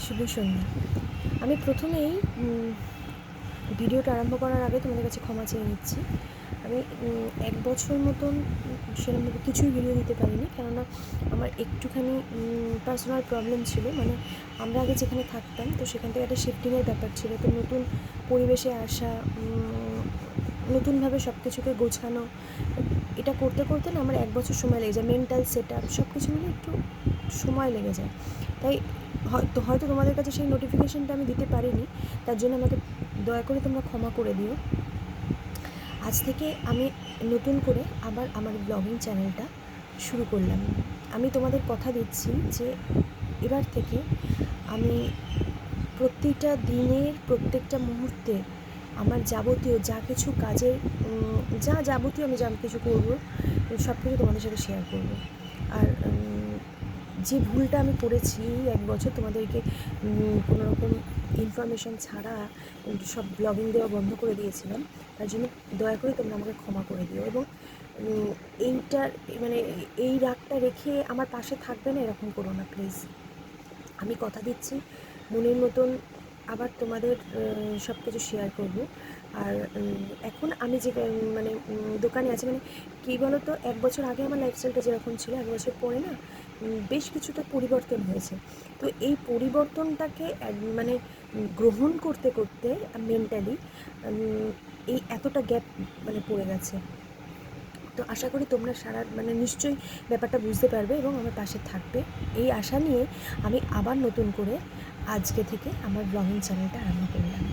শুভ সন্ধ্যা। আমি প্রথমেই ভিডিওটা আরম্ভ করার আগে তোমাদের কাছে ক্ষমা চেয়ে নিচ্ছি। আমি ১ বছর মতন সেরকমভাবে কিছুই ভিডিও দিতে পারিনি, কেননা আমার একটুখানি পার্সোনাল প্রবলেম ছিল। মানে আমরা আগে যেখানে থাকতাম, তো সেখান থেকে একটা শিফটিংয়ের ব্যাপার ছিল। তো নতুন পরিবেশে আসা, নতুনভাবে সব কিছুকে গোছানো, এটা করতে করতে না আমার ১ বছর সময় লেগে যায়। মেন্টাল সেট আপ সব কিছু মিলে একটু সময় লেগে যায়। তাই হয়তো তোমাদের কাছে সেই নোটিফিকেশানটা আমি দিতে পারিনি, তার জন্য আমাকে দয়া করে তোমরা ক্ষমা করে দিও। আজ থেকে আমি নতুন করে আবার আমার ব্লগিং চ্যানেলটা শুরু করলাম। আমি তোমাদের কথা দিচ্ছি যে এবার থেকে আমি প্রতিটা দিনের প্রত্যেকটা মুহূর্তে আমার যাবতীয় যা কিছু কাজের যাবতীয় আমি যা কিছু করবো সব কিছু তোমাদের সাথে শেয়ার করব। আর যে ভুলটা আমি করেছি ১ বছর তোমাদেরকে কোনো রকম ইনফরমেশান ছাড়া সব ব্লগিং দেওয়া বন্ধ করে দিয়েছিলাম, তার জন্য দয়া করে তোমরা আমাকে ক্ষমা করে দিও। এবং এইটার মানে এই রাগটা রেখে আমার পাশে থাকবে না এরকম করো না প্লিজ। আমি কথা দিচ্ছি মনের মতন আবার তোমাদের সব কিছু শেয়ার করব। আর এখন আমি যে মানে দোকানে আছি, মানে কী বলো তো, ১ বছর আগে আমার লাইফস্টাইলটা যেরকম ছিল, ১ বছর পরে না বেশ কিছুটা পরিবর্তন হয়েছে। তো এই পরিবর্তনটাকে মানে গ্রহণ করতে করতে মেন্টালি এই এতটা গ্যাপ মানে পড়ে গেছে। তো আশা করি তোমরা মানে নিশ্চয়ই ব্যাপারটা বুঝতে পারবে এবং আমার পাশে থাকবে, এই আশা নিয়ে আমি আবার নতুন করে আজকে থেকে আমার ব্লগিং চ্যানেলটা আরম্ভ করলাম।